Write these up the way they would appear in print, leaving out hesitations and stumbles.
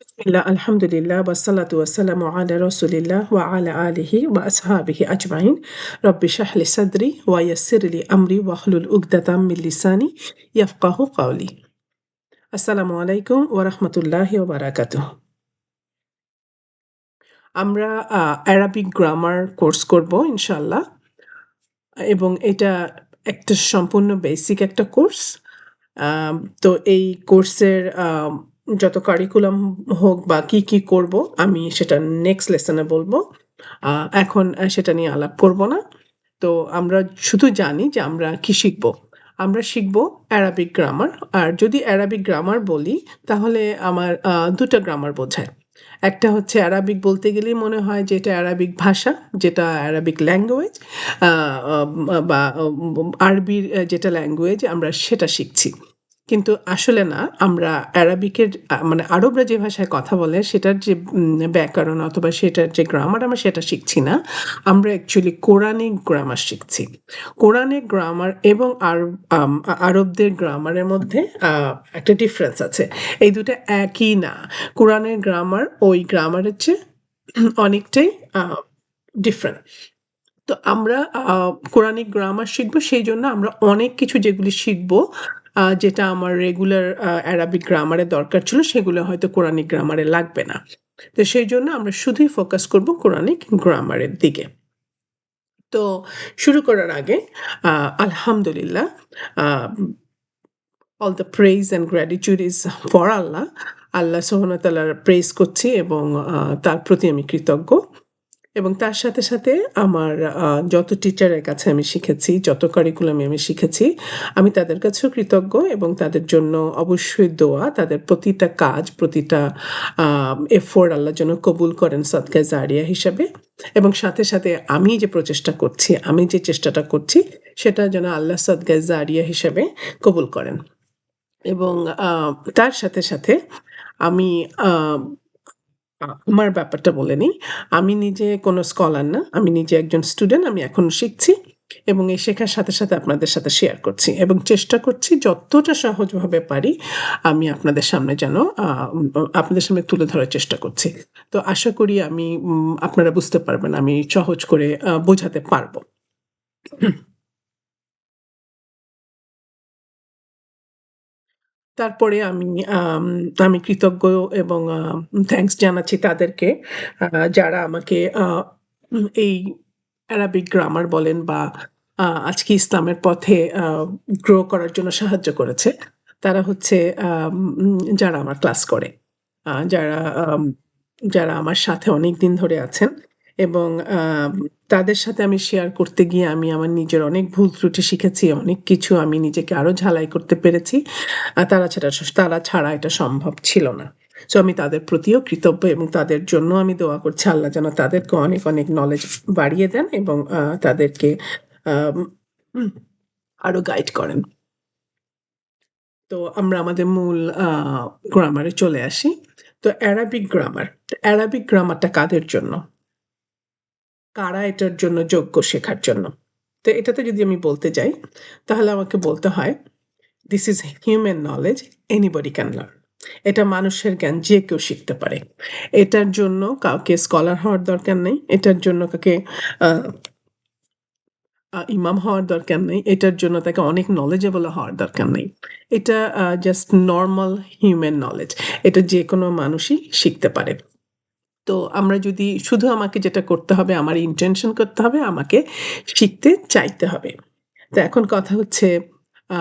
বিসমিল্লাহ, আলহামদুলিল্লাহ, ওয়াসসালাতু ওয়াসসালামু আলা রাসূলিল্লাহ ওয়া আলা আলিহি ওয়া আসহাবিহি আজমাইন। রব্বি ইশরাহ লি সাদরি ওয়া ইয়াসসির লি আমরি ওয়াহলুল উকদাতাম মিন লিসানি ইয়াফকাহু কাওলি। আসসালামু আলাইকুম ওয়া রাহমাতুল্লাহি ওয়া বারাকাতুহু। আমরা অ্যারাবিক গ্রামার কোর্স করব ইনশাআল্লাহ এবং এটা একটা সম্পূর্ণ বেসিক একটা কোর্স। আম তো এই কোর্সের যত কারিকুলাম হোক বা কি করব আমি সেটা নেক্সট লেসনে বলব। আ এখন সেটা নিয়ে আলাপ করব না। তো আমরা শুধু জানি যে আমরা কি শিখব? আমরা শিখব অ্যারাবিক গ্রামার। আর যদি অ্যারাবিক গ্রামার বলি তাহলে আমার ২ টা গ্রামার বোঝায়। একটা হচ্ছে অ্যারাবিক বলতে গেলেই মনে হয় যে এটা অ্যারাবিক ভাষা, যেটা অ্যারাবিক ল্যাঙ্গুয়েজ আ আম বা আরবির যেটা ল্যাঙ্গুয়েজ আমরা সেটা শিখছি। কিন্তু আসলে না, আমরা অ্যারাবিকের মানে আরবরা যে ভাষায় কথা বলে সেটার যে ব্যাকরণ অথবা সেটার যে গ্রামার আমরা সেটা শিখছি না। আমরা অ্যাকচুয়ালি কোরানিক গ্রামার শিখছি। কোরানিক গ্রামার এবং আরবদের গ্রামারের মধ্যে আ একটা ডিফারেন্স আছে। এই ২ টা একই না। কোরআনের গ্রামার ওই গ্রামারের চেয়ে অনেকটাই আ ডিফারেন্ট। তো আমরা কোরানিক গ্রামার শিখব, সেইজন্য আমরা অনেক কিছু যেগুলি শিখব, যেটা আমার রেগুলার অ্যারাবিক গ্রামারে দরকার ছিল, সেগুলো হয়তো কোরানিক গ্রামারে লাগবে না। তো সেইজন্য আমরা শুধুই ফোকাস করব কোরানিক গ্রামারের দিকে। তো শুরু করার আগে আ আলহামদুলিল্লাহ, আ all the praise and gratitude is for Allah. আল্লাহ সুবহানাহু ওয়া তাআলার প্রেইজ করছি এবং তার প্রতি আমি কৃতজ্ঞ। এবং তার সাথে আমার যত টিচারের কাছে আমি শিখেছি, যত কারিকুলামে আমি শিখেছি, আমি তাদের কাছেও কৃতজ্ঞ এবং তাদের জন্য অবশ্যই দোয়া। তাদের প্রতিটা কাজ, প্রতিটা আ এফোর্ট আল্লাহ যেন কবুল করেন সাদকায়ে জারিয়া হিসাবে এবং সাথে আমি যে প্রচেষ্টা করছি, আমি যে চেষ্টাটা করছি, সেটা যেন আল্লাহ সাদকায়ে জারিয়া হিসাবে কবুল করেন। এবং আ তার সাথে আমি আ আমার ব্যাপারটা বলে নিই। আমি নিজে কোনো স্কলার না। আমি নিজে একজন স্টুডেন্ট। আমি এখনো শিখছি এবং এই শেখার সাথে আপনাদের সাথে শেয়ার করছি এবং চেষ্টা করছি যতটা সহজভাবে পারি আমি আপনাদের সামনে যেন আপনাদের সামনে তুলে ধরার চেষ্টা করছি। তো আশা করি আমি আপনারা বুঝতে পারবেন। আমি সহজ করে বোঝাতে পারব। তারপরে আমি কৃতজ্ঞ এবং থ্যাংকস জানাচ্ছি তাদেরকে আ যারা আমাকে এই অ্যারাবিক গ্রামার বলেন বা আজকে ইসলামের পথে গ্রো করার জন্য সাহায্য করেছে। তারা হচ্ছে যারা আমার ক্লাস করে। আ যারা আম যারা আমার সাথে অনেকদিন ধরে আছেন এবং তাদের সাথে আমি শেয়ার করতে গিয়ে আমি আমার নিজের অনেক ভুল ত্রুটি শিখেছি। অনেক কিছু আমি নিজেকে আরো ঝালাই করতে পেরেছি। তারা ছাড়া এটা সম্ভব ছিল না। সো আমি তাদের প্রতিও কৃতজ্ঞ এবং তাদের জন্য আমি দোয়া করছি আল্লাহ যেন তাদেরকে অনেক নলেজ বাড়িয়ে দেন এবং তাদেরকে আম উম আরো গাইড করেন। তো আমরা আমাদের মূল গ্রামারে চলে আসি। তো অ্যারাবিক গ্রামার। অ্যারাবিক গ্রামারটা কাদের জন্য? কারা এটার জন্য যোগ্য শেখার জন্য? তো এটাতে যদি আমি বলতে যাই, তাহলে আমাকে বলতে হয়, "This is human knowledge, anybody can learn." এটা মানুষের জ্ঞান যে কেউ শিখতে পারে। এটার জন্য কাউকে স্কলার হওয়ার দরকার নেই। এটার জন্য কাউকে আ ইমাম হওয়ার দরকার নেই। এটার জন্য তাকে অনেক knowledgeable হওয়ার দরকার নেই। এটা জাস্ট নরমাল হিউম্যান নলেজ। এটা যেকোনো মানুষই শিখতে পারে। তো আমরা যদি শুধু আমাকে যেটা করতে হবে, আমার ইনটেনশন করতে হবে, আমাকে শিখতে চাইতে হবে। তো এখন কথা হচ্ছে আ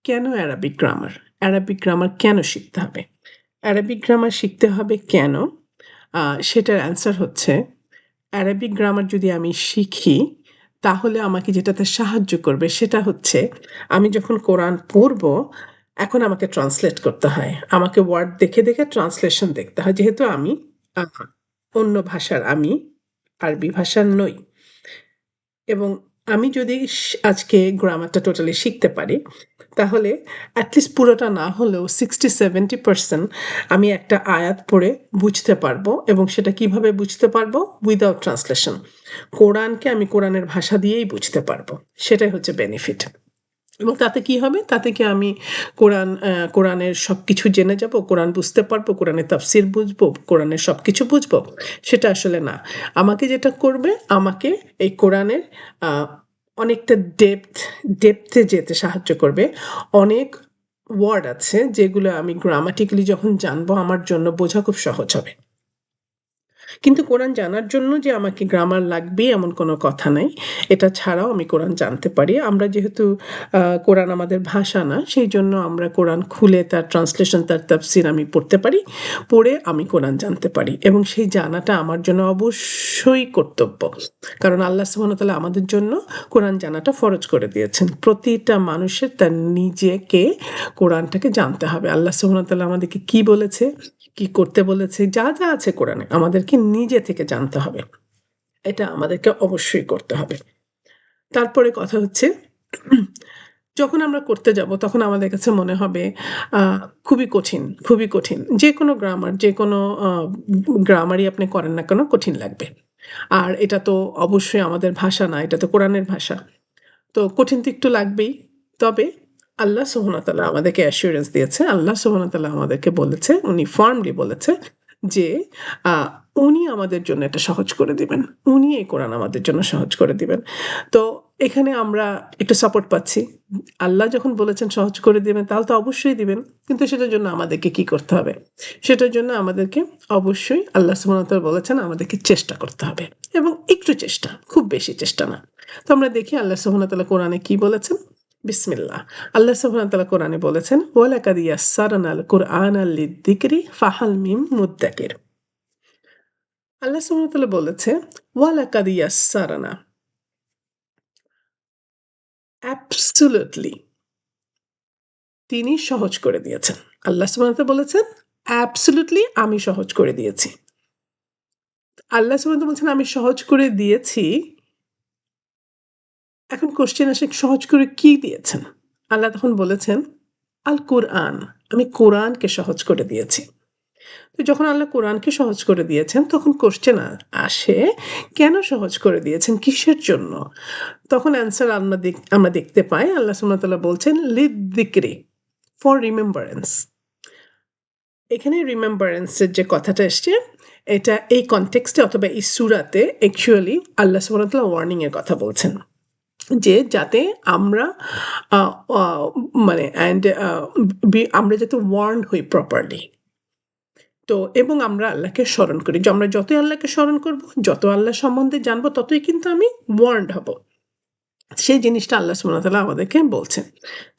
কেন অ্যারাবিক গ্রামার? অ্যারাবিক গ্রামার কেন শিখতে হবে? অ্যারাবিক গ্রামার শিখতে হবে কেন? সেটার অ্যান্সার হচ্ছে অ্যারাবিক গ্রামার যদি আমি শিখি, তাহলে আমাকে যেটাতে সাহায্য করবে সেটা হচ্ছে আমি যখন কোরআন পড়ব, এখন আমাকে ট্রান্সলেট করতে হয়। আমাকে ওয়ার্ড দেখে ট্রান্সলেশন দেখতে হয়। যেহেতু আমি আ অন্য ভাষার, আমি আরবি ভাষার নই। এবং আমি যদি আজকে গ্রামারটা টোটালি শিখতে পারি, তাহলে এট লিস্ট পুরোটা না হলেও 60-70% আমি একটা আয়াত পড়ে বুঝতে পারবো এবং সেটা কিভাবে বুঝতে পারবো? Without translation. কোরআনকে আমি কোরআনের ভাষা দিয়েই বুঝতে পারবো। সেটাই হচ্ছে বেনিফিট। এবং তাতে কি হবে? তাতে কি আমি কোরআনের সবকিছু জেনে যাব, কোরআন বুঝতে পারবো, কোরআনের তাফসির বুঝবো, কোরআনের সবকিছু বুঝবো? সেটা আসলে না। আমাকে যেটা করবে, আমাকে এই কোরআনের আ অনেকটা ডেপথে যেতে সাহায্য করবে। অনেক ওয়ার্ড আছে যেগুলো আমি গ্রামাটিক্যালি যখন জানবো আমার জন্য বোঝা খুব সহজ হবে। কিন্তু কোরআন জানার জন্য যে আমাকে গ্রামার লাগবে এমন কোনো কথা নাই। এটা ছাড়াও আমি কোরআন জানতে পারি। আমরা যেহেতু কোরআন আমাদের ভাষা না, সেইজন্য আমরা কোরআন খুলে তার ট্রান্সলেশন, তার তাফসির আমি পড়তে পারি। পড়ে আমি কোরআন জানতে পারি এবং সেই জানাটা আমার জন্য অবশ্যই কর্তব্য। কারণ আল্লাহ সুবহানাহু ওয়া তাআলা আমাদের জন্য কোরআন জানাটা ফরজ করে দিয়েছেন। প্রতিটা মানুষের তার নিজেকে কোরআনটাকে জানতে হবে। আল্লাহ সুবহানাহু ওয়া তাআলা আমাদেরকে কি বলেছে, কি করতে বলেছে, যা আছে কোরআনে আমাদেরকে নিজে থেকে জানতে হবে। এটা আমাদেরকে অবশ্যই করতে হবে। তারপরে কথা হচ্ছে যখন আমরা করতে যাব তখন আমাদের কাছে মনে হবে আ খুবই কঠিন, খুবই কঠিন। যেকোনো গ্রামার, যেকোনো গ্রামারই আপনি করেন না কেন কঠিন লাগবে। আর এটা তো অবশ্যই আমাদের ভাষা না, এটা তো কোরআনের ভাষা। তো কঠিন তো একটু লাগবেই। তবে আল্লাহ সুবহানাহু ওয়া তাআলা আমাদেরকে অ্যাসুরেন্স দিয়েছে। আল্লাহ সুবহানাহু ওয়া তাআলা আমাদেরকে বলেছে, উনি ফার্মলি বলেছে যে আ উনি আমাদের জন্য এটা সহজ করে দিবেন। উনি এই কোরআন আমাদের জন্য সহজ করে দিবেন। তো এখানে আমরা একটু সাপোর্ট পাচ্ছি। আল্লাহ যখন বলেছেন সহজ করে দিবেন তাহলে তো অবশ্যই দিবেন। কিন্তু সেটার জন্য আমাদেরকে কি করতে হবে? সেটার জন্য আমাদেরকে অবশ্যই আল্লাহ সুবহানাহু ওয়া তাআলা বলেছেন আমাদেরকে চেষ্টা করতে হবে এবং একটু চেষ্টা, খুব বেশি চেষ্টা না। তো আমরা দেখি আল্লাহ সুবহানাহু ওয়া তাআলা কোরআনে কি বলেছেন? বিসমিল্লাহ। আল্লাহ সুবহানাহু ওয়া তাআলা কোরআনে বলেছেন, "ওয়ালাকাদ ইয়াসসারনাল কুরআনা লিয-যিকরি ফাহাল মিন মুদ্দাকির।" আল্লাহ সুবহানাহু ওয়া তাআলা বলেছে, "ওয়ালাকাদ ইয়াসসারনা" অ্যাবসোলিউটলি তিনি সহজ করে দিয়েছেন। আল্লাহ সুবহানাহু ওয়া তাআলা বলেছেন, "অ্যাবসোলিউটলি আমি সহজ করে দিয়েছি।" আল্লাহ সুবহানাহু ওয়া তাআলা বলছেন, "আমি সহজ করে দিয়েছি।" এখন কোয়েশ্চেন আসে সহজ করে কি দিয়েছেন? আল্লাহ তখন বলেছেন, "আল কুরআন।" আমি কোরআনকে সহজ করে দিয়েছি। তো যখন আল্লাহ কোরআনকে সহজ করে দিয়েছেন তখন কোয়েশ্চেন আসে, কেন সহজ করে দিয়েছেন? কিসের জন্য? তখন অ্যান্সার আমরা দেখতে পাই আল্লাহ সুবহানাহু ওয়া তাআলা বলছেন, "লিয-যিকরি" ফর রিমেম্বারেন্স। এখানে রিমেম্বারেন্স এর যে কথাটা এসছে, এটা এই কনটেক্সট এ অথবা এই সূরাতে অ্যাকচুয়ালি আল্লাহ সুবহানাহু ওয়া তাআলা ওয়ার্নিং এর কথা বলছেন। যে যাতে আমরা আ আ মানে অ্যান্ড আমরা যাতে ওয়ার্নড হই প্রপারলি। তো এবং আমরা আল্লাহকে স্মরণ করি। যে আমরা যতই আল্লাহকে স্মরণ করব, যত আল্লাহ সম্বন্ধে জানবো ততই কিন্তু আমি ওয়ার্নড হব। সেই জিনিসটা আল্লাহ সুবহানাহু ওয়া তাআলা আমাদেরকে বলছেন।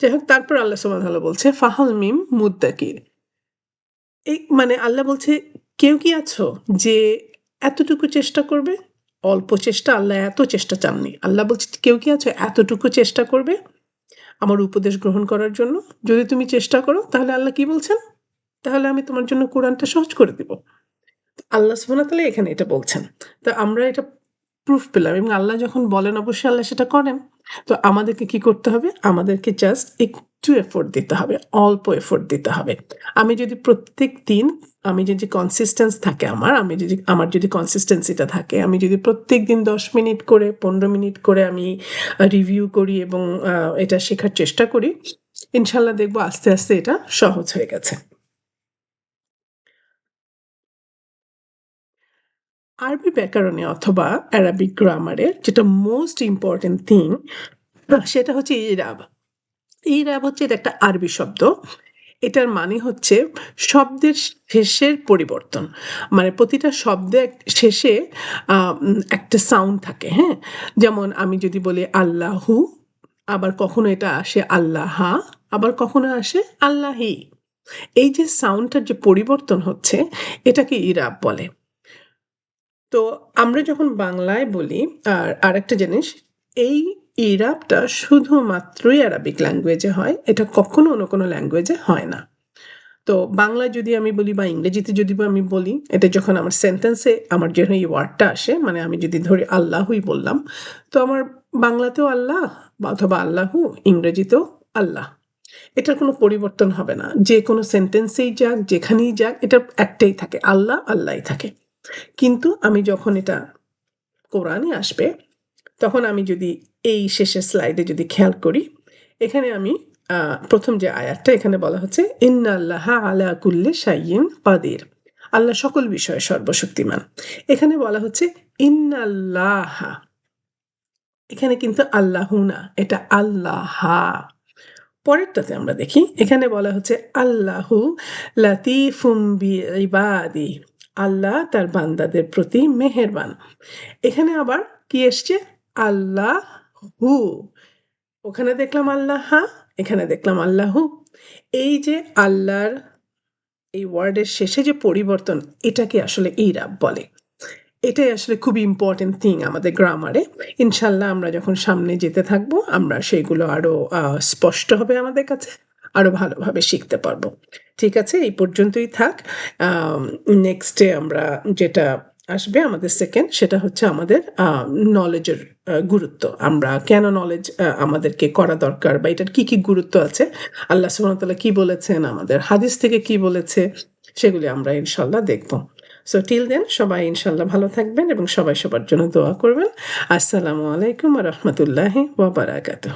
যাই হোক তারপর আল্লাহ সুবহানাহু ওয়া তাআলা বলছে, "ফাহাল মিম মুদ্দাকির।" এই মানে আল্লাহ বলছে, "কেউ কি আছো যে এতটুকু চেষ্টা করবে?" অল্প চেষ্টা, আল্লাহ এত চেষ্টা চাননি। আল্লাহ বলছে, "কেউ কি আছো এতটুকু চেষ্টা করবে আমার উপদেশ গ্রহণ করার জন্য? যদি তুমি চেষ্টা করো তাহলে আল্লাহ কি বলছেন? তাহলে আমি তোমার জন্য কোরআনটা সহজ করে দিব।" আল্লাহ সুবহানাহু ওয়া তাআলা এখানে এটা বলছেন। তো আমরা এটা প্রুফ পেলাম এবং আল্লাহ যখন বলেন অবশ্যই আল্লাহ সেটা করেন। তো আমাদেরকে কি করতে হবে? আমাদেরকে জাস্ট একটু এফোর্ট দিতে হবে। অল্প এফোর্ট দিতে হবে। আমি যদি প্রত্যেকদিন আমি যদি কনসিস্টেন্স থাকে আমার যদি কনসিস্টেন্সিটা থাকে, আমি যদি প্রত্যেকদিন ১০ মিনিট করে ১৫ মিনিট করে আমি রিভিউ করি এবং আ এটা শেখার চেষ্টা করি, ইনশাআল্লাহ দেখব আস্তে, আস্তে এটা সহজ হয়ে গেছে। আরবি ব্যাকরণে অথবা অ্যারাবিক গ্রামারে যেটা মোস্ট ইম্পোর্টেন্ট থিং সেটা হচ্ছে ইরাব। ইরাব হচ্ছে এটা একটা আরবি শব্দ। এটার মানে হচ্ছে শব্দের শেষের পরিবর্তন। মানে প্রতিটা শব্দে শেষে একটা সাউন্ড থাকে, হ্যাঁ? যেমন আমি যদি বলি আল্লাহু, আবার কখনো এটা আসে আল্লাহা, আবার কখনো আসে আল্লাহি। এই যে সাউন্ডটার যে পরিবর্তন হচ্ছে এটাকে ইরাব বলে। তো আমরা যখন বাংলায় বলি আরেকটা জিনিস, এই ইরাবটা শুধুমাত্রই অ্যারাবিক ল্যাঙ্গুয়েজে হয়। এটা কখনো অন্য কোনো ল্যাঙ্গুয়েজে হয় না। তো বাংলায় যদি আমি বলি বা ইংরেজিতে যদি বা আমি বলি, এটা যখন আমার সেন্টেন্সে আমার যখন এই ওয়ার্ডটা আসে, মানে আমি যদি ধরি আল্লাহুই বললাম, তো আমার বাংলাতেও আল্লাহ বা অথবা আল্লাহু, ইংরেজিতেও আল্লাহ। এটার কোনো পরিবর্তন হবে না। যেকোনো সেন্টেন্সেই যাক, যেখানেই যাক, এটা একটাই থাকে। আল্লাহ, আল্লাহই থাকে। কিন্তু আমি যখন এটা কোরআনে আসবে, তখন আমি যদি এই শেষের স্লাইডে যদি খেয়াল করি, এখানে আমি প্রথম যে আয়াতটা এখানে বলা হচ্ছে ইন্নাল্লাহা আলা কুল্লি শাইইন কাদির। আল্লাহ সকল বিষয়ে সর্বশক্তিমান। এখানে বলা হচ্ছে ইন্নাল্লাহা। এখানে কিন্তু আল্লাহু না, এটা আল্লাহা। পরেরটাতে আমরা দেখি এখানে বলা হচ্ছে আল্লাহু লাতিফুম বিইবাদি। আল্লাহ তার বান্দাদের প্রতি মেহেরবান। এখানে আবার কি এসছে? আল্লাহু। ওখানে দেখলাম আল্লাহা, এখানে দেখলাম আল্লাহু। এই যে আল্লাহর এই ওয়ার্ডের শেষে যে পরিবর্তন, এটাকে আসলে ইরাব বলে। এটাই আসলে খুবই ইম্পোর্টেন্ট থিং আমাদের গ্রামারে। ইনশাআল্লাহ আমরা যখন সামনে যেতে থাকবো, আমরা সেগুলো আরো স্পষ্ট হবে আমাদের কাছে। আরো ভালোভাবে শিখতে পারবো। ঠিক আছে? এই পর্যন্তই থাক। আম নেক্সটে আমরা যেটা আসবে আমাদের 2nd সেটা হচ্ছে আমাদের নলেজের গুরুত্ব। আমরা কেন নলেজ আমাদেরকে করা দরকার বা এটার কি গুরুত্ব আছে? আল্লাহ সুবহানাহু ওয়া তাআলা কি বলেছেন, আমাদের হাদিস থেকে কি বলেছে, সেগুলি আমরা ইনশাআল্লাহ দেখব। সো টিল দেন সবাই ইনশাআল্লাহ ভালো থাকবেন এবং সবাই সবার জন্য দোয়া করবেন। আসসালামু আলাইকুম ওয়া রাহমাতুল্লাহি ওয়া বারাকাতুহু।